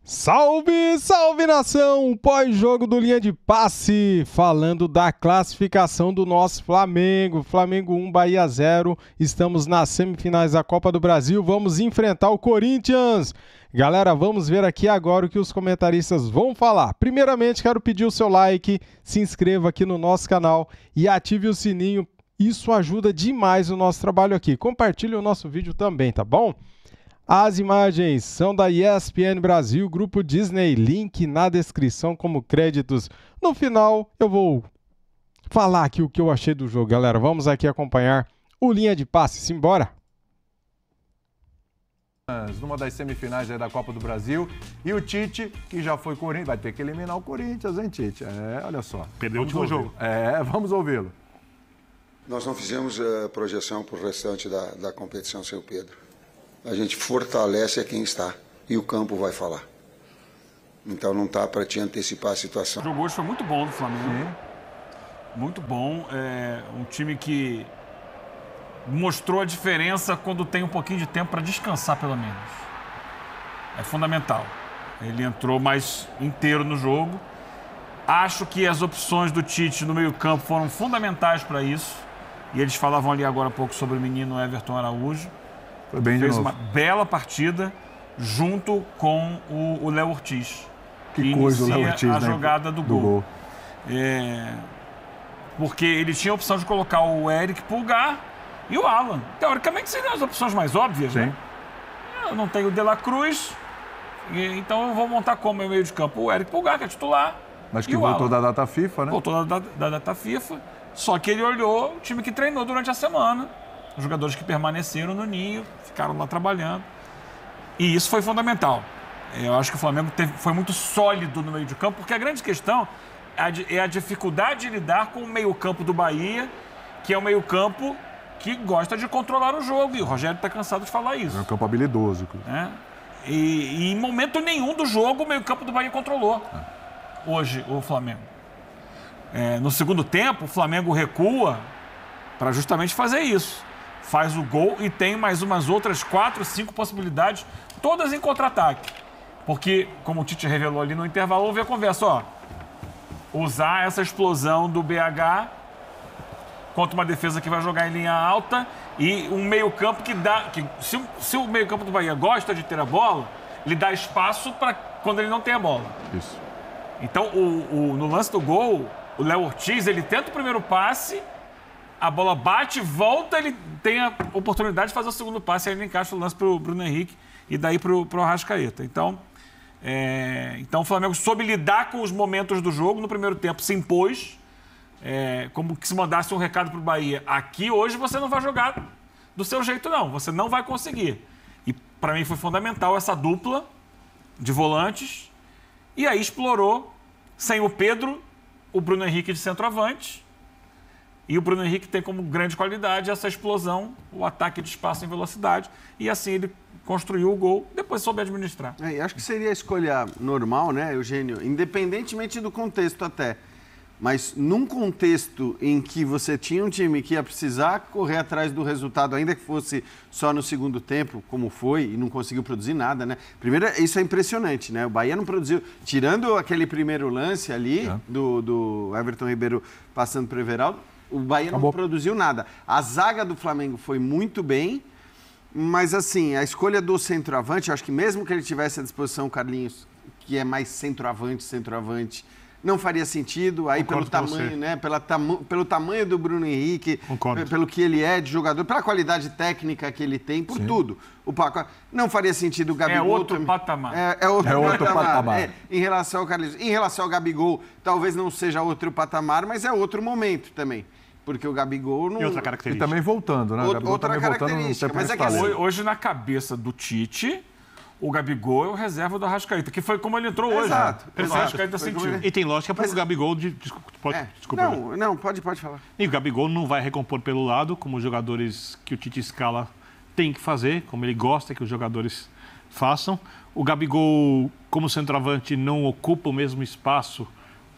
Salve, salve nação! Pós-jogo do Linha de Passe, falando da classificação do nosso Flamengo. Flamengo 1, Bahia 0. Estamos nas semifinais da Copa do Brasil. Vamos enfrentar o Corinthians. Galera, vamos ver aqui agora o que os comentaristas vão falar. Primeiramente, quero pedir o seu like, se inscreva aqui no nosso canal e ative o sininho. Isso ajuda demais o nosso trabalho aqui. Compartilhe o nosso vídeo também, tá bom? As imagens são da ESPN Brasil, Grupo Disney, link na descrição como créditos. No final eu vou falar aqui o que eu achei do jogo, galera. Vamos aqui acompanhar o Linha de Passe, simbora! Numa das semifinais da Copa do Brasil, e o Tite, que já foi Corinthians, vai ter que eliminar o Corinthians, hein, Tite? Olha só. Perdeu o último jogo. Vamos ouvi-lo. Nós não fizemos projeção para o restante da competição, seu Pedro. A gente fortalece quem está e o campo vai falar. Então não está para te antecipar a situação. O jogo hoje foi muito bom do Flamengo. Sim. Muito bom. Um time que mostrou a diferença quando tem um pouquinho de tempo para descansar, pelo menos. É fundamental. Ele entrou mais inteiro no jogo. Acho que as opções do Tite no meio-campo foram fundamentais para isso. E eles falavam ali agora há pouco sobre o menino Everton Araújo. Foi bem de novo. Fez uma bela partida junto com o Léo Ortiz. Que coisa o Léo Ortiz, a jogada do gol. Porque ele tinha a opção de colocar o Eric Pulgar e o Alan. Teoricamente seriam as opções mais óbvias, sim, né? Eu não tenho o De La Cruz, então eu vou montar como meu meio de campo o Eric Pulgar, que é titular. Mas que voltou da data FIFA, né? Voltou da data FIFA. Só que ele olhou o time que treinou durante a semana. Os jogadores que permaneceram no ninho, ficaram lá trabalhando. E isso foi fundamental. Eu acho que o Flamengo foi muito sólido no meio de campo, porque a grande questão é a dificuldade de lidar com o meio-campo do Bahia, que é um meio-campo que gosta de controlar o jogo. E o Rogério está cansado de falar isso. É um campo habilidoso. E em momento nenhum do jogo o meio-campo do Bahia controlou. Hoje, o Flamengo. No segundo tempo, o Flamengo recua para justamente fazer isso. Faz o gol e tem mais umas outras 4, 5 possibilidades, todas em contra-ataque. Porque, como o Tite revelou ali no intervalo, houve a conversa, usar essa explosão do BH contra uma defesa que vai jogar em linha alta e um meio-campo que dá... Se o meio-campo do Bahia gosta de ter a bola, ele dá espaço para quando ele não tem a bola. Isso. Então, no lance do gol, o Léo Ortiz, ele tenta o primeiro passe, a bola bate, volta, ele tem a oportunidade de fazer o segundo passe, aí ele encaixa o lance para o Bruno Henrique e daí para o Arrascaeta. Então o Flamengo soube lidar com os momentos do jogo. No primeiro tempo se impôs, como que se mandasse um recado para o Bahia. Aqui hoje você não vai jogar do seu jeito, não. Você não vai conseguir. E para mim foi fundamental essa dupla de volantes. E aí explorou, sem o Pedro, o Bruno Henrique de centroavante. E o Bruno Henrique tem como grande qualidade essa explosão, o ataque de espaço em velocidade. E assim ele construiu o gol, depois soube administrar. Acho que seria a escolha normal, né, Eugênio? Independentemente do contexto até. Mas num contexto em que você tinha um time que ia precisar correr atrás do resultado, ainda que fosse só no segundo tempo, como foi, e não conseguiu produzir nada, né? Primeiro, isso é impressionante, né? O Bahia não produziu, tirando aquele primeiro lance ali, do Everton Ribeiro passando para o Everaldo, o Bahia não produziu nada. A zaga do Flamengo foi muito bem, mas assim, a escolha do centroavante, eu acho que mesmo que ele tivesse à disposição o Carlinhos, que é mais centroavante, não faria sentido. Aí pelo tamanho, né? Pelo tamanho do Bruno Henrique, pelo que ele é de jogador, pela qualidade técnica que ele tem, por tudo. O pacote não faria sentido o Gabigol. É outro patamar. É outro patamar. Em relação ao Carlinhos. Em relação ao Gabigol, talvez não seja outro patamar, mas é outro momento também. Porque o Gabigol não... E outra característica. E também voltando, né? Outra característica. Mas é que hoje, na cabeça do Tite, o Gabigol é o reserva do Arrascaeta, que foi como ele entrou hoje. Exato. O Arrascaeta sentiu. E tem lógica para o Gabigol... Desculpa. Não, pode falar. E o Gabigol não vai recompor pelo lado, como os jogadores que o Tite escala têm que fazer, como ele gosta que os jogadores façam. O Gabigol, como centroavante, não ocupa o mesmo espaço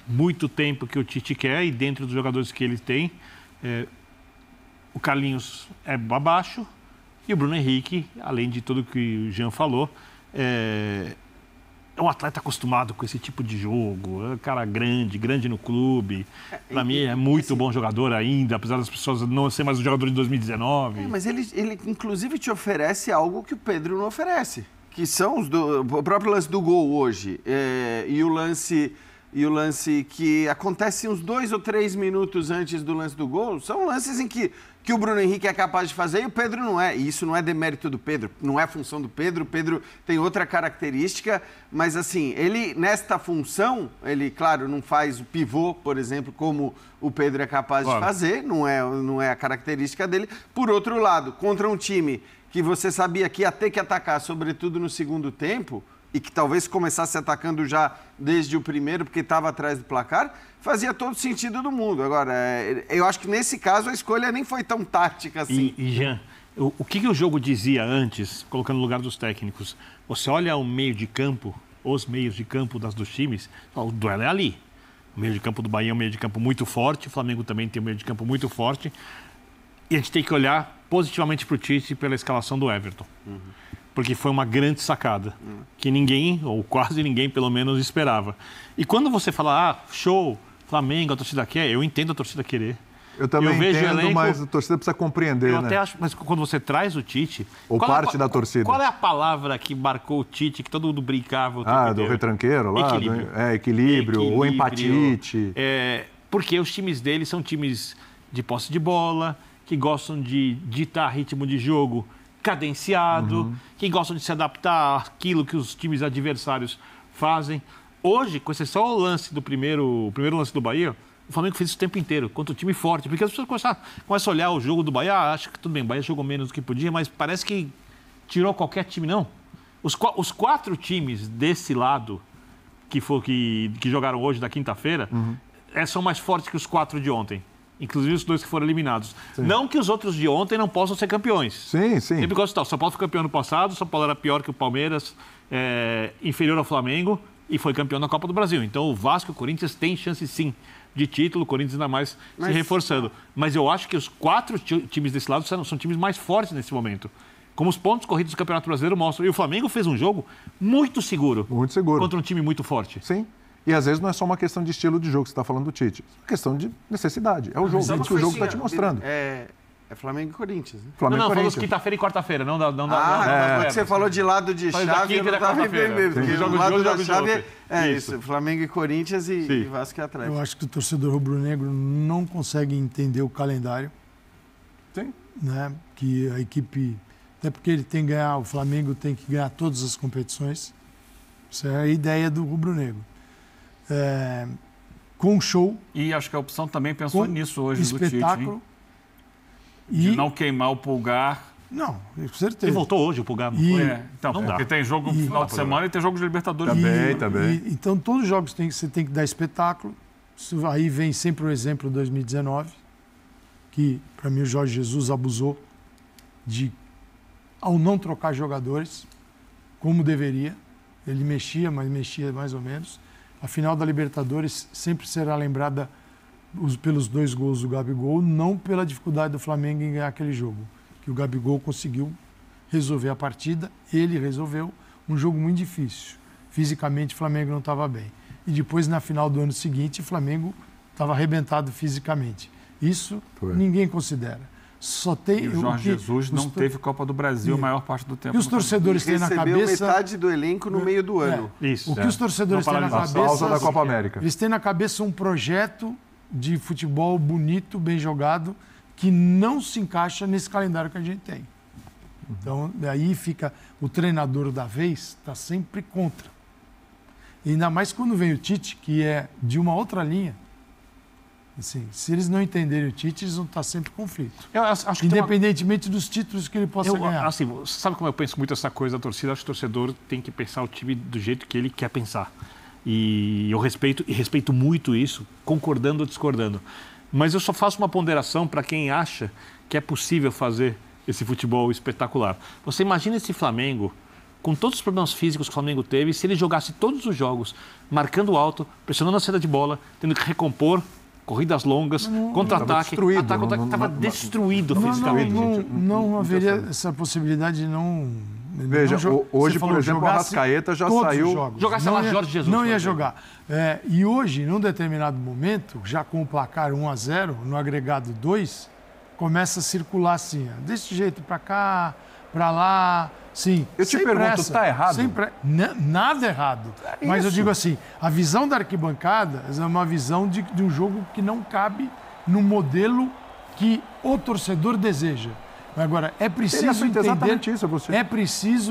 muito tempo que o Tite quer e dentro dos jogadores que ele tem. O Carlinhos é abaixo e o Bruno Henrique, além de tudo que o Jean falou, é um atleta acostumado com esse tipo de jogo, é um cara grande no clube. Para mim é muito bom jogador ainda, apesar das pessoas não ser mais um jogador de 2019. Mas ele inclusive te oferece algo que o Pedro não oferece, que são o próprio lance do gol hoje e o lance que acontece uns 2 ou 3 minutos antes do lance do gol, são lances em que o Bruno Henrique é capaz de fazer e o Pedro não é. E isso não é demérito do Pedro, não é função do Pedro. O Pedro tem outra característica, mas assim, ele nesta função, ele, claro, não faz o pivô, por exemplo, como o Pedro é capaz de fazer, não é a característica dele. Por outro lado, contra um time que você sabia que ia ter que atacar, sobretudo no segundo tempo, e que talvez começasse atacando já desde o primeiro, porque estava atrás do placar, fazia todo sentido do mundo. Agora, eu acho que nesse caso a escolha nem foi tão tática assim. E Jean, o que o jogo dizia antes, colocando no lugar dos técnicos? Você olha o meio de campo, os meios de campo dos times, o duelo é ali. O meio de campo do Bahia é um meio de campo muito forte, o Flamengo também tem um meio de campo muito forte. E a gente tem que olhar positivamente para o Tite pela escalação do Everton. Porque foi uma grande sacada, que ninguém, ou quase ninguém, pelo menos, esperava. E quando você fala, show, Flamengo, a torcida quer, eu entendo a torcida querer. Eu também entendo, mas a torcida precisa compreender, eu até acho, mas quando você traz o Tite... Ou parte da torcida. Qual é a palavra que marcou o Tite, que todo mundo brincava? Do retranqueiro lá? Equilíbrio, ou empatite. Porque os times dele são times de posse de bola, que gostam de ditar ritmo de jogo cadenciado, que gostam de se adaptar àquilo que os times adversários fazem. Hoje, com esse só o lance do primeiro lance do Bahia, o Flamengo fez isso o tempo inteiro, contra o time forte, porque as pessoas começam a olhar o jogo do Bahia, acho que tudo bem, o Bahia jogou menos do que podia, mas parece que tirou qualquer time, não. Os 4 times desse lado, que jogaram hoje, da quinta-feira, são mais fortes que os 4 de ontem. Inclusive os 2 que foram eliminados. Sim. Não que os outros de ontem não possam ser campeões. Sim. Sempre gosto de tal. São Paulo foi campeão no passado, São Paulo era pior que o Palmeiras, inferior ao Flamengo e foi campeão na Copa do Brasil. Então o Vasco e o Corinthians têm chance sim de título, o Corinthians ainda mais se reforçando. Mas eu acho que os 4 times desse lado são times mais fortes nesse momento. Como os pontos corridos do Campeonato Brasileiro mostram. E o Flamengo fez um jogo muito seguro. Muito seguro. Contra um time muito forte. Sim. E às vezes não é só uma questão de estilo de jogo que você está falando do Tite. É uma questão de necessidade. É o jogo, que o jogo está te mostrando. É Flamengo e Corinthians. Né? Falamos quinta-feira e quarta-feira, não dá. Porque você falou de lado de chave, eu não estava entendendo. Porque o lado da chave é isso, Flamengo e Corinthians e Vasco e Atlético. Eu acho que o torcedor rubro-negro não consegue entender o calendário. Sim. Né? Que a equipe... Até porque ele tem que ganhar, o Flamengo tem que ganhar todas as competições. Isso é a ideia do rubro-negro. Com show. E acho que a opção também pensou nisso hoje espetáculo, do Tite, de não queimar o Pulgar. Não, com certeza. Ele voltou hoje, o Pulgar. Então, porque tem jogo no final de semana e tem jogo de Libertadores. Também. Então, todos os jogos você tem que dar espetáculo. Isso aí vem sempre o exemplo de 2019, que, para mim, o Jorge Jesus abusou ao não trocar jogadores, como deveria. Ele mexia, mas mexia mais ou menos. A final da Libertadores sempre será lembrada pelos 2 gols do Gabigol, não pela dificuldade do Flamengo em ganhar aquele jogo. Que o Gabigol conseguiu resolver a partida, ele resolveu um jogo muito difícil. Fisicamente, o Flamengo não estava bem. E depois, na final do ano seguinte, o Flamengo estava arrebentado fisicamente. Isso ninguém considera. Só tem e o Jorge Jesus não teve Copa do Brasil a maior parte do tempo. E os torcedores têm na cabeça... metade do elenco no meio do ano. Isso. O que os torcedores têm na cabeça... Pausa da Copa América. Eles têm na cabeça um projeto de futebol bonito, bem jogado, que não se encaixa nesse calendário que a gente tem. Então, daí fica o treinador da vez, está sempre contra. E ainda mais quando vem o Tite, que é de uma outra linha. Assim, se eles não entenderem o Tite, eles vão estar sempre em conflito. Eu acho que independentemente dos títulos que ele possa ganhar. Assim, sabe como eu penso muito essa coisa da torcida? Acho que o torcedor tem que pensar o time do jeito que ele quer pensar. E eu respeito muito isso, concordando ou discordando. Mas eu só faço uma ponderação para quem acha que é possível fazer esse futebol espetacular. Você imagina esse Flamengo, com todos os problemas físicos que o Flamengo teve, se ele jogasse todos os jogos, marcando alto, pressionando a saída de bola, tendo que recompor, corridas longas, contra-ataque. Estava destruído fisicamente. Não haveria essa possibilidade, Veja, hoje, por exemplo, o Arrascaeta já saiu... Jogasse lá Jorge Jesus. Não ia jogar. E hoje, num determinado momento, já com o placar 1-0, no agregado 2, começa a circular assim, ó, desse jeito para cá, para lá, sim. Eu te pergunto, está errado? Nada errado. Mas eu digo assim, a visão da arquibancada é uma visão de um jogo que não cabe no modelo que o torcedor deseja. Agora, é preciso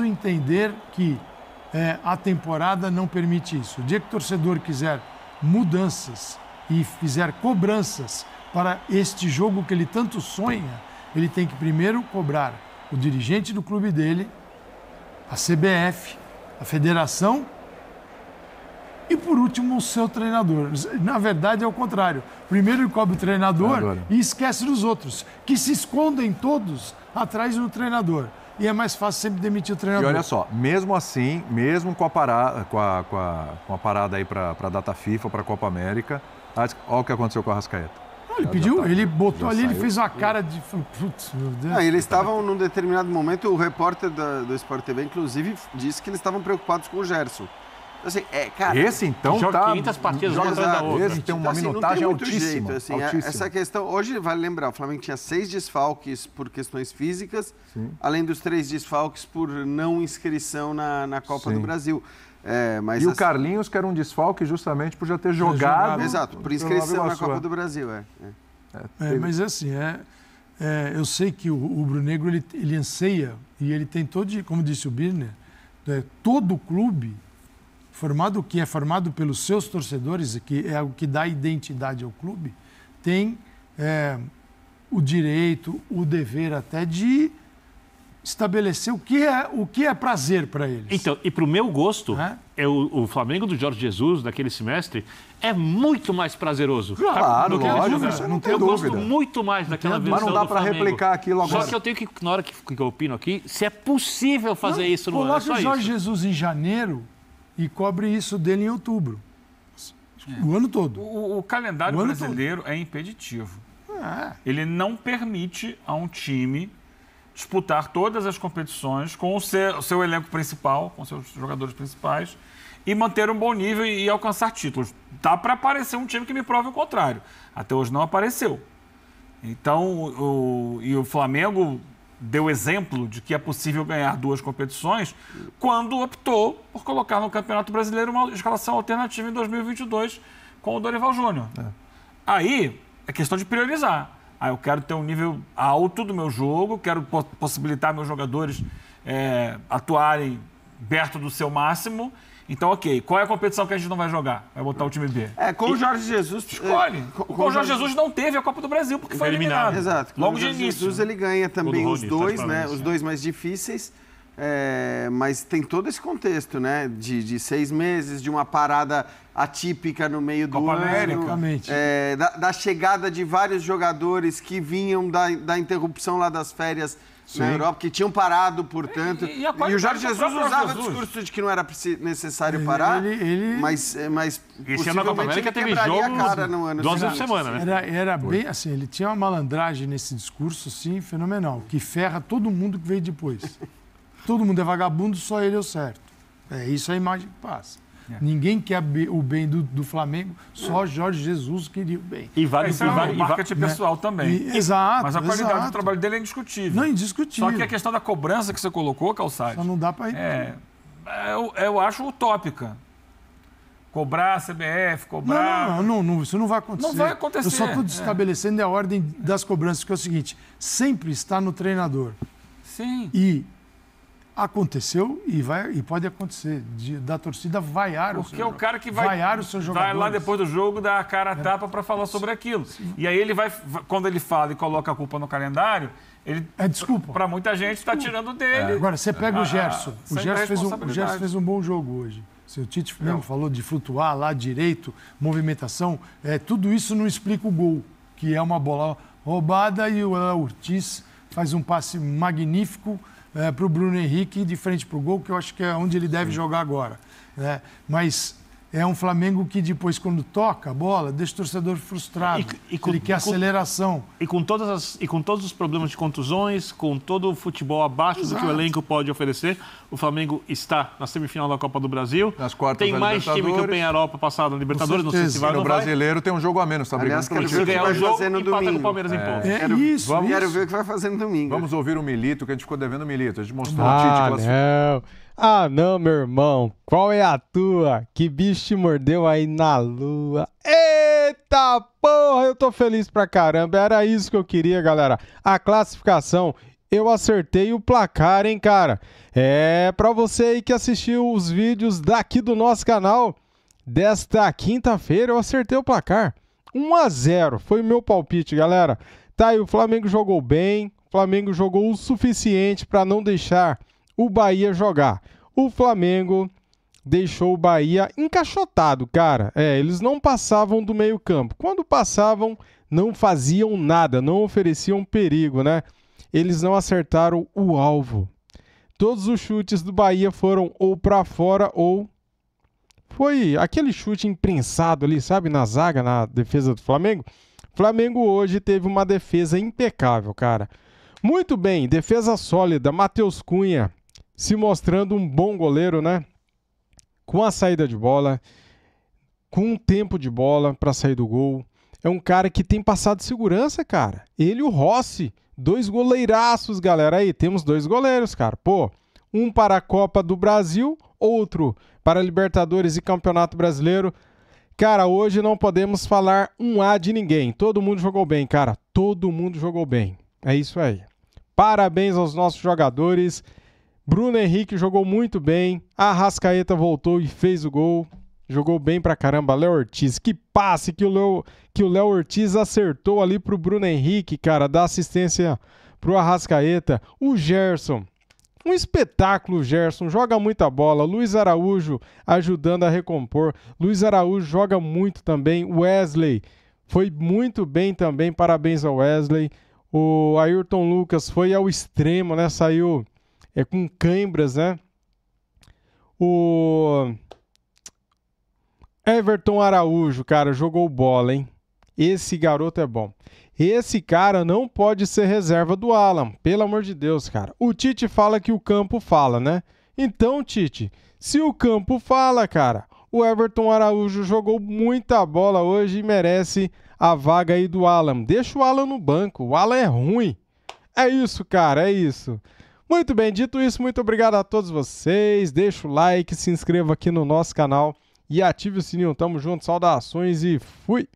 entender que a temporada não permite isso. O dia que o torcedor quiser mudanças e fizer cobranças para este jogo que ele tanto sonha, ele tem que primeiro cobrar o dirigente do clube dele, a CBF, a federação e, por último, o seu treinador. Na verdade, é o contrário. Primeiro ele cobra o treinador e esquece dos outros, que se escondem todos atrás do treinador. E é mais fácil sempre demitir o treinador. E olha só, mesmo assim, mesmo com a parada aí para a data FIFA, para a Copa América, olha o que aconteceu com o Arrascaeta. Ele pediu, ele botou ali, ele fez uma cara de... Putz, meu Deus. Eles estavam, num determinado momento, o repórter do Sport TV, inclusive, disse que eles estavam preocupados com o Gerson. Assim, cara, esse então joga tá... 500 partidas uma atrás da outra. Esse tem uma minutagem altíssima. Jeito, assim, essa questão... Hoje, vale lembrar, o Flamengo tinha 6 desfalques por questões físicas, além dos 3 desfalques por não inscrição na Copa do Brasil. Mas o Carlinhos, que era um desfalque justamente por já ter jogado... Exato, por inscrição na Copa do Brasil. Mas assim, eu sei que o Rubro-Negro ele anseia e ele tem todo, como disse o Birner, todo o clube que é formado pelos seus torcedores, que é o que dá identidade ao clube, tem o direito, o dever até de estabelecer o que é prazer para eles. Então, e para o meu gosto, o Flamengo do Jorge Jesus, daquele semestre, é muito mais prazeroso. Claro, lógico, não tem dúvida. Eu gosto muito mais daquela versão do Flamengo. Mas não dá para replicar aquilo agora. Só que eu tenho que, na hora que eu opino aqui, se é possível fazer isso no ano. Coloca o Jorge Jesus em janeiro e cobre isso dele em outubro. O ano todo. O calendário brasileiro é impeditivo. Ele não permite a um time disputar todas as competições com o seu elenco principal, com seus jogadores principais, e manter um bom nível e alcançar títulos. Dá para aparecer um time que me prove o contrário. Até hoje não apareceu. Então, o Flamengo deu exemplo de que é possível ganhar 2 competições quando optou por colocar no Campeonato Brasileiro uma escalação alternativa em 2022 com o Dorival Júnior. Aí é questão de priorizar. Eu quero ter um nível alto do meu jogo, quero possibilitar meus jogadores atuarem perto do seu máximo. Então, ok, qual é a competição que a gente não vai jogar? Vai botar o time B. Com o Jorge Jesus... Escolhe. Com o Jorge Jesus não teve a Copa do Brasil, porque foi eliminado. Exato. Logo de início. O Jesus ele ganha também os 2, né? Os 2 mais difíceis. Mas tem todo esse contexto, né? De 6 meses, de uma parada atípica no meio do ano. Da chegada de vários jogadores que vinham da interrupção lá das férias na Europa, que tinham parado, portanto. E o Jorge Jesus usava o discurso de que não era necessário parar, mas esse ano na Copa América teve jogo 2 vezes por semana, né? Era bem assim, ele tinha uma malandragem nesse discurso, assim, fenomenal, que ferra todo mundo que veio depois. Todo mundo é vagabundo, só ele é o certo. É isso a imagem que passa. Ninguém quer o bem do Flamengo, só Jorge Jesus queria o bem. E vale marketing pessoal também. Exato. Mas a qualidade do trabalho dele é indiscutível. Não, indiscutível. Só que a questão da cobrança que você colocou, Calçade... Só não dá para ir. Eu acho utópica. Cobrar a CBF, cobrar... Não, isso não vai acontecer. Não vai acontecer. Eu só estou estabelecendo a ordem das cobranças, que é o seguinte, sempre está no treinador. Sim. E aconteceu e pode acontecer da torcida vaiar porque é o cara que vai lá depois do jogo dar a cara a tapa para falar sobre aquilo. Sim. E aí ele quando ele fala e coloca a culpa no calendário, ele desculpa. Para muita gente está tirando dele. Agora você pega o Gerson. O Gerson fez um bom jogo hoje. O Tite mesmo falou de flutuar lá direito, movimentação. Tudo isso não explica o gol, que é uma bola roubada e o Ortiz faz um passe magnífico para o Bruno Henrique de frente para o gol, que eu acho que é onde ele deve jogar agora. Mas É um Flamengo que depois, quando toca a bola, deixa o torcedor frustrado. Ele quer aceleração. E com todos os problemas de contusões, com todo o futebol abaixo do que o elenco pode oferecer, o Flamengo está na semifinal da Copa do Brasil. Nas quartas tem da mais time que o Penharol para passar na Libertadores. Não sei se vai ou no não vai. brasileiro tem um jogo a menos, tá brigando Aliás, por quero isso. ver o que vai fazer no empata com o domingo. Palmeiras em pontos. Isso. Quero ver o que vai fazer no domingo. Vamos ouvir o Milito, que a gente ficou devendo o Milito. A gente mostrou o Ah, Tite classificado. não, meu irmão. Qual é a tua? Que bicho te mordeu aí na lua? Eita porra, eu tô feliz pra caramba. Era isso que eu queria, galera. A classificação, eu acertei o placar, hein, cara? É, pra você aí que assistiu os vídeos daqui do nosso canal, desta quinta-feira, eu acertei o placar. 1-0 foi o meu palpite, galera. Tá aí, o Flamengo jogou bem. O Flamengo jogou o suficiente pra não deixar o Bahia jogar. O Flamengo deixou o Bahia encaixotado, cara. Eles não passavam do meio-campo. Quando passavam, não faziam nada, não ofereciam perigo, né? Eles não acertaram o alvo. Todos os chutes do Bahia foram ou para fora ou foi aquele chute imprensado ali, sabe, na zaga, na defesa do Flamengo. O Flamengo hoje teve uma defesa impecável, cara. Muito bem, defesa sólida. Matheus Cunha se mostrando um bom goleiro, né? Com a saída de bola, com um tempo de bola para sair do gol. É um cara que tem passado segurança, cara. Ele e o Rossi, 2 goleiraços, galera. Aí, temos 2 goleiros, cara. Pô, um para a Copa do Brasil, outro para a Libertadores e Campeonato Brasileiro. Cara, hoje não podemos falar um A de ninguém. Todo mundo jogou bem, cara. Todo mundo jogou bem. É isso aí. Parabéns aos nossos jogadores. Bruno Henrique jogou muito bem. Arrascaeta voltou e fez o gol. Jogou bem pra caramba. Léo Ortiz, que passe que o Léo Ortiz acertou ali pro Bruno Henrique, cara. Dá assistência pro Arrascaeta. O Gerson, um espetáculo, o Gerson. Joga muita bola. Luiz Araújo ajudando a recompor. Luiz Araújo joga muito também. Wesley foi muito bem também. Parabéns ao Wesley. O Ayrton Lucas foi ao extremo, né? Saiu com cãibras, né? O Everton Araújo, cara, jogou bola, hein? Esse garoto é bom. Esse cara não pode ser reserva do Alan, pelo amor de Deus, cara. O Tite fala que o campo fala, né? Então, Tite, se o campo fala, cara, o Everton Araújo jogou muita bola hoje e merece a vaga aí do Alan. Deixa o Alan no banco, o Alan é ruim. É isso, cara, é isso. Muito bem, dito isso, muito obrigado a todos vocês. Deixa o like, se inscreva aqui no nosso canal e ative o sininho. Tamo junto, saudações e fui!